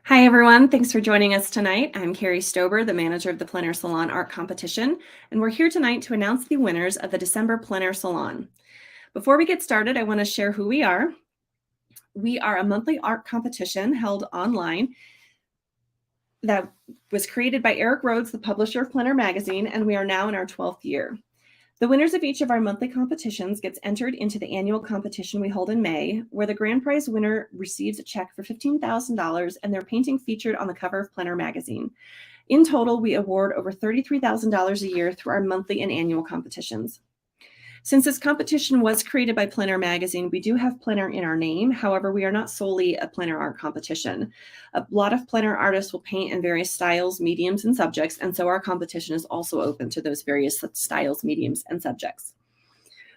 Hi, everyone. Thanks for joining us tonight. I'm Carrie Stober, the manager of the PleinAir Salon Art Competition, and we're here tonight to announce the winners of the December PleinAir Salon. Before we get started, I want to share who we are. We are a monthly art competition held online that was created by Eric Rhodes, the publisher of PleinAir magazine, and we are now in our 12th year. The winners of each of our monthly competitions gets entered into the annual competition we hold in May, where the grand prize winner receives a check for $15,000 and their painting featured on the cover of PleinAir magazine. In total, we award over $33,000 a year through our monthly and annual competitions. Since this competition was created by PleinAir magazine, we do have PleinAir in our name. However, we are not solely a PleinAir art competition. A lot of PleinAir artists will paint in various styles, mediums, and subjects, and so our competition is also open to those various styles, mediums, and subjects.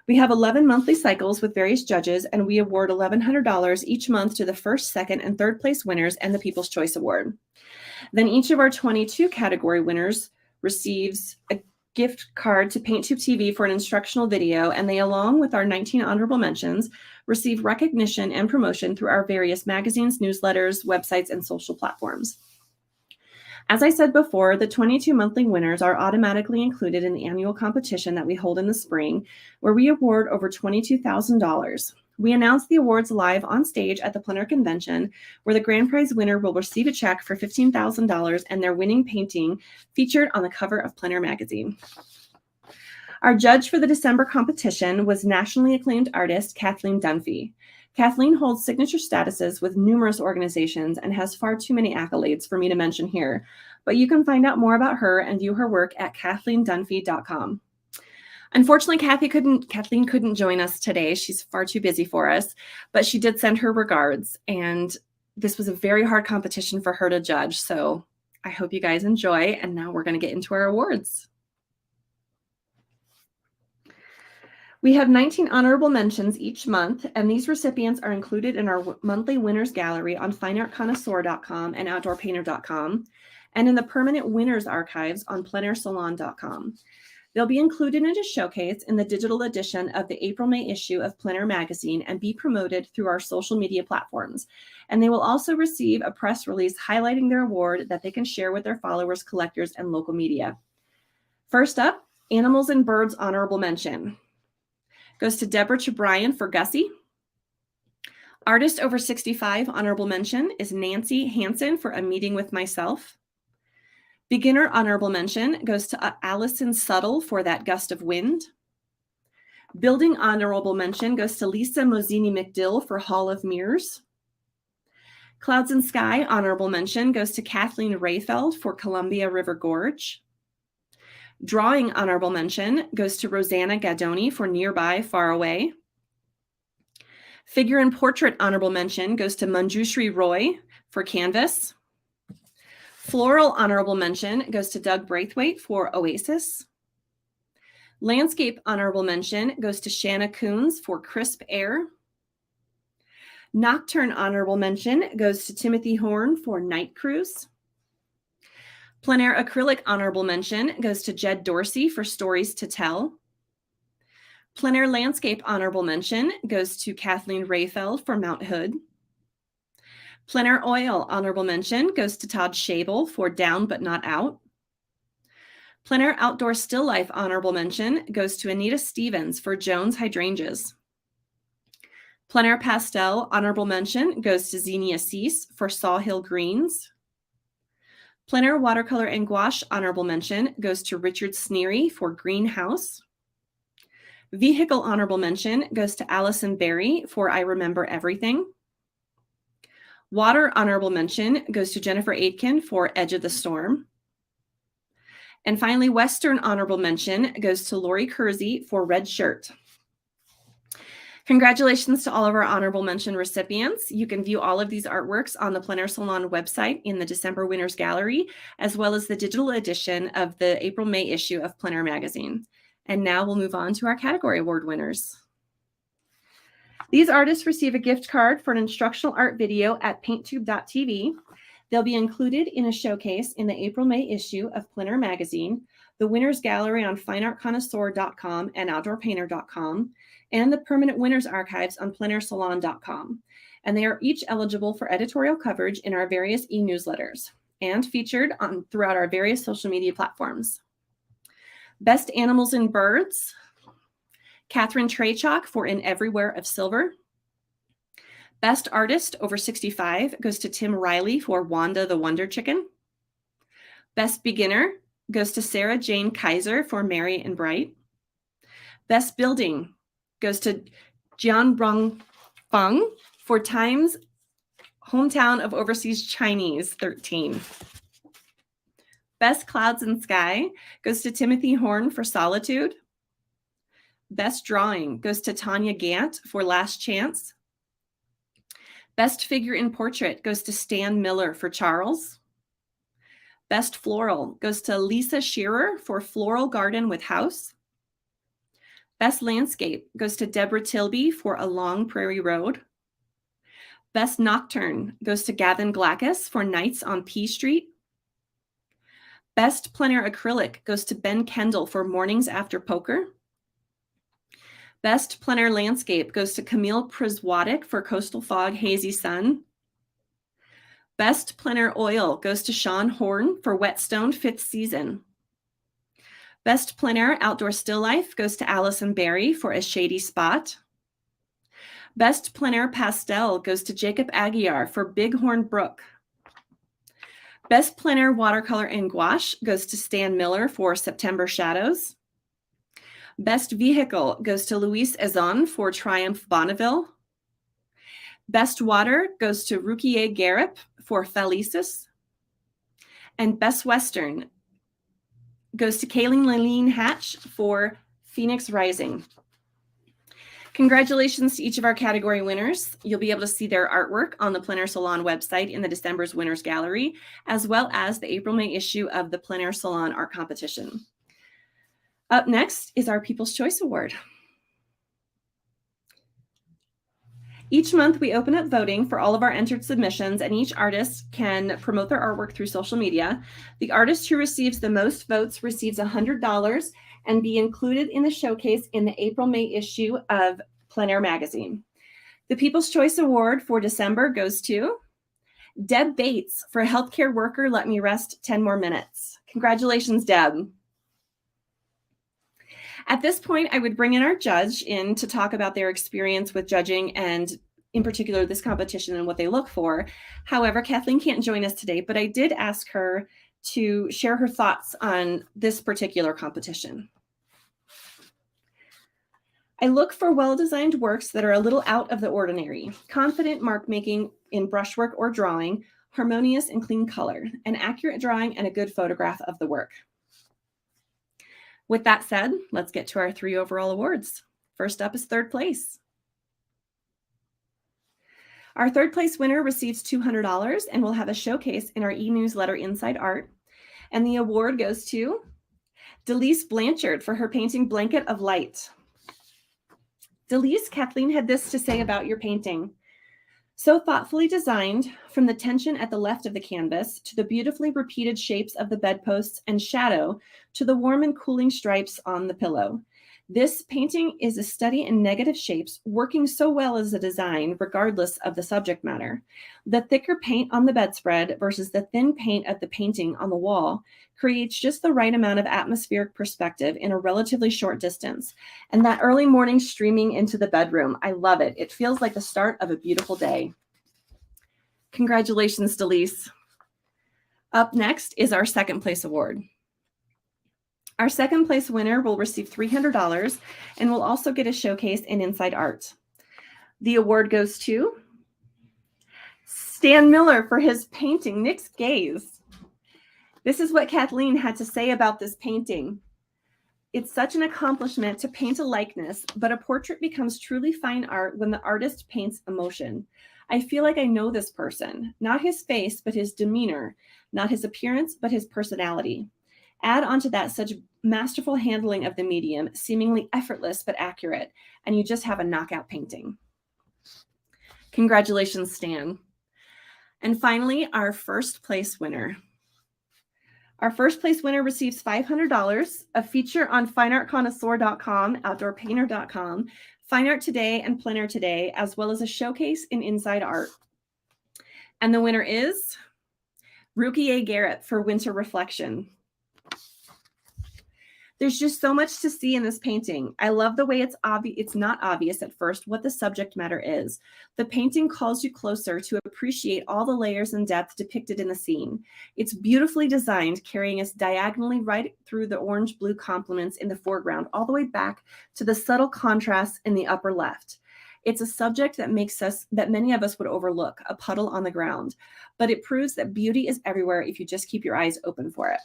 We have 11 monthly cycles with various judges, and we award $1,100 each month to the first, second, and third place winners and the People's Choice Award. Then each of our 22 category winners receives a gift card to PaintTube TV for an instructional video, and they, along with our 19 honorable mentions, receive recognition and promotion through our various magazines, newsletters, websites, and social platforms. As I said before, the 22 monthly winners are automatically included in the annual competition that we hold in the spring, where we award over $22,000. We announce the awards live on stage at the PleinAir convention, where the grand prize winner will receive a check for $15,000 and their winning painting featured on the cover of PleinAir magazine. Our judge for the December competition was nationally acclaimed artist Kathleen Dunphy. Kathleen holds signature statuses with numerous organizations and has far too many accolades for me to mention here, but you can find out more about her and view her work at KathleenDunphy.com. Unfortunately, Kathleen couldn't join us today. She's far too busy for us, but she did send her regards, and this was a very hard competition for her to judge, so I hope you guys enjoy, and now we're going to get into our awards. We have 19 honorable mentions each month, and these recipients are included in our monthly winners gallery on FineArtConnoisseur.com and OutdoorPainter.com, and in the permanent winners archives on PleinAirSalon.com. They'll be included in a showcase in the digital edition of the April-May issue of PleinAir magazine and be promoted through our social media platforms. And they will also receive a press release highlighting their award that they can share with their followers, collectors, and local media. First up, Animals and Birds Honorable Mention goes to Deborah Chabrian for Gussie. Artist Over 65 Honorable Mention is Nancy Hansen for A Meeting with Myself. Beginner honorable mention goes to Allison Suttle for That Gust of Wind. Building honorable mention goes to Lisa Mozzini McDill for Hall of Mirrors. Clouds and Sky honorable mention goes to Kathleen Rayfeld for Columbia River Gorge. Drawing honorable mention goes to Rosanna Gadoni for Nearby, Far Away. Figure and Portrait honorable mention goes to Manjushri Roy for Canvas. Floral honorable mention goes to Doug Braithwaite for Oasis. Landscape honorable mention goes to Shanna Coons for Crisp Air. Nocturne honorable mention goes to Timothy Horn for Night Cruise. PleinAir acrylic honorable mention goes to Jed Dorsey for Stories to Tell. PleinAir landscape honorable mention goes to Kathleen Rayfeld for Mount Hood. PleinAir oil honorable mention goes to Todd Schabel for Down But Not Out. PleinAir outdoor still life honorable mention goes to Anita Stevens for Jones Hydrangeas. PleinAir pastel honorable mention goes to Xenia Cease for Sawhill Greens. PleinAir watercolor and gouache honorable mention goes to Richard Sneary for Greenhouse. Vehicle honorable mention goes to Allison Berry for I Remember Everything. Water honorable mention goes to Jennifer Aitken for Edge of the Storm. And finally, Western honorable mention goes to Lori Kersey for Red Shirt. Congratulations to all of our honorable mention recipients. You can view all of these artworks on the PleinAir Salon website in the December Winners Gallery, as well as the digital edition of the April-May issue of PleinAir magazine. And now we'll move on to our category award winners. These artists receive a gift card for an instructional art video at PaintTube.tv. They'll be included in a showcase in the April-May issue of PleinAir magazine, the Winners Gallery on fineartconnoisseur.com and outdoorpainter.com, and the permanent winners archives on PleinAirSalon.com. And they are each eligible for editorial coverage in our various e-newsletters and featured throughout our various social media platforms. Best Animals and Birds, Catherine Treychok for In Everywhere of Silver. Best Artist over 65 goes to Tim Riley for Wanda the Wonder Chicken. Best Beginner goes to Sarah Jane Kaiser for Merry and Bright. Best Building goes to Jianrong Feng for Time's Hometown of Overseas Chinese 13. Best Clouds and Sky goes to Timothy Horn for Solitude. Best Drawing goes to Tanya Gant for Last Chance. Best Figure in Portrait goes to Stan Miller for Charles. Best Floral goes to Lisa Shearer for Floral Garden with House. Best Landscape goes to Deborah Tilby for A Long Prairie Road. Best Nocturne goes to Gavin Glackus for Nights on P Street. Best PleinAir Acrylic goes to Ben Kendall for Mornings After Poker. Best PleinAir Landscape goes to Camille Priswatic for Coastal Fog, Hazy Sun. Best PleinAir Oil goes to Sean Horn for Whetstone 5th Season. Best PleinAir Outdoor Still Life goes to Allison Berry for A Shady Spot. Best PleinAir Pastel goes to Jacob Aguiar for Bighorn Brook. Best PleinAir Watercolor and Gouache goes to Stan Miller for September Shadows. Best Vehicle goes to Luis Ezon for Triumph Bonneville. Best Water goes to Rukier Garrep for Felicis. And Best Western goes to Kayleen Laleen Hatch for Phoenix Rising. Congratulations to each of our category winners. You'll be able to see their artwork on the PleinAir Salon website in the December's Winners Gallery, as well as the April-May issue of the PleinAir Salon Art Competition. Up next is our People's Choice Award. Each month, we open up voting for all of our entered submissions, and each artist can promote their artwork through social media. The artist who receives the most votes receives $100 and be included in the showcase in the April-May issue of PleinAir magazine. The People's Choice Award for December goes to Deb Bates for Healthcare Worker Let Me Rest 10 More Minutes. Congratulations, Deb. At this point, I would bring in our judge in to talk about their experience with judging and in particular this competition and what they look for. However, Kathleen can't join us today, but I did ask her to share her thoughts on this particular competition. I look for well-designed works that are a little out of the ordinary, confident mark making in brushwork or drawing, harmonious and clean color, an accurate drawing, and a good photograph of the work. With that said, let's get to our 3 overall awards. First up is third place. Our third place winner receives $200 and will have a showcase in our e-newsletter Inside Art. And the award goes to Delise Blanchard for her painting Blanket of Light. Delise, Kathleen had this to say about your painting. So thoughtfully designed, from the tension at the left of the canvas to the beautifully repeated shapes of the bedposts and shadow to the warm and cooling stripes on the pillow. This painting is a study in negative shapes, working so well as a design, regardless of the subject matter. The thicker paint on the bedspread versus the thin paint of the painting on the wall creates just the right amount of atmospheric perspective in a relatively short distance. And that early morning streaming into the bedroom, I love it. It feels like the start of a beautiful day. Congratulations, Delise. Up next is our second place award. Our second place winner will receive $300 and will also get a showcase in Inside Art. The award goes to Stan Miller for his painting, Nick's Gaze. This is what Kathleen had to say about this painting. It's such an accomplishment to paint a likeness, but a portrait becomes truly fine art when the artist paints emotion. I feel like I know this person, not his face, but his demeanor, not his appearance, but his personality. Add onto that such masterful handling of the medium, seemingly effortless but accurate, and you just have a knockout painting. Congratulations, Stan. And finally, our first place winner. Our first place winner receives $500, a feature on fineartconnoisseur.com, outdoorpainter.com, Fine Art Today, and PleinAir Today, as well as a showcase in Inside Art. And the winner is Rukiye Garrett for Winter Reflection. There's just so much to see in this painting. I love the way it's not obvious at first what the subject matter is. The painting calls you closer to appreciate all the layers and depth depicted in the scene. It's beautifully designed, carrying us diagonally right through the orange-blue complements in the foreground, all the way back to the subtle contrasts in the upper left. It's a subject that many of us would overlook, a puddle on the ground, but it proves that beauty is everywhere if you just keep your eyes open for it.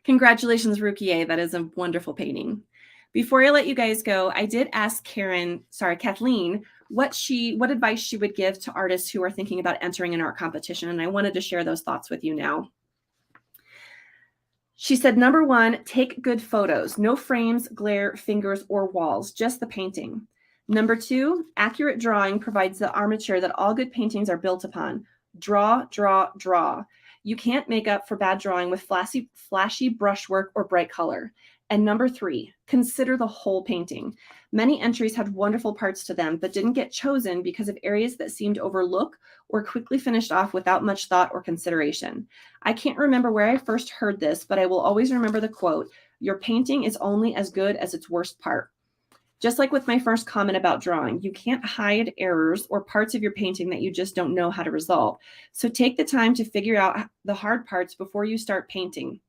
Congratulations, Rukiye. That is a wonderful painting. Before I let you guys go, I did ask Kathleen, what advice she would give to artists who are thinking about entering an art competition, and I wanted to share those thoughts with you now. She said, number one, take good photos. No frames, glare, fingers, or walls, just the painting. Number two, accurate drawing provides the armature that all good paintings are built upon. Draw, draw, draw. You can't make up for bad drawing with flashy brushwork or bright color. And number three, consider the whole painting. Many entries had wonderful parts to them, but didn't get chosen because of areas that seemed overlooked or quickly finished off without much thought or consideration. I can't remember where I first heard this, but I will always remember the quote, "Your painting is only as good as its worst part." Just like with my first comment about drawing, you can't hide errors or parts of your painting that you just don't know how to resolve. So take the time to figure out the hard parts before you start painting,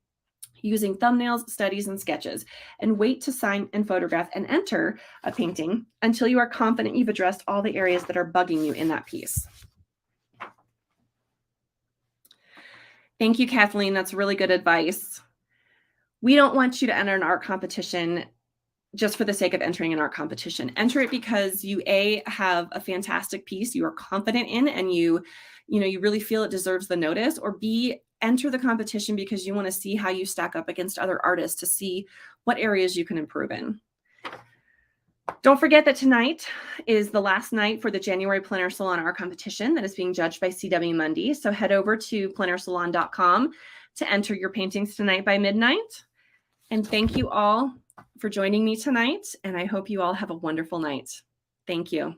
using thumbnails, studies, and sketches, and wait to sign and photograph and enter a painting until you are confident you've addressed all the areas that are bugging you in that piece. Thank you, Kathleen. That's really good advice. We don't want you to enter an art competition just for the sake of entering an art competition. Enter it because you have a fantastic piece you are confident in and you really feel it deserves the notice, or B, enter the competition because you want to see how you stack up against other artists to see what areas you can improve in. Don't forget that tonight is the last night for the January PleinAir Salon Art Competition that is being judged by CW Mundy. So head over to PleinAirSalon.com to enter your paintings tonight by midnight. And thank you all for joining me tonight, and I hope you all have a wonderful night. Thank you.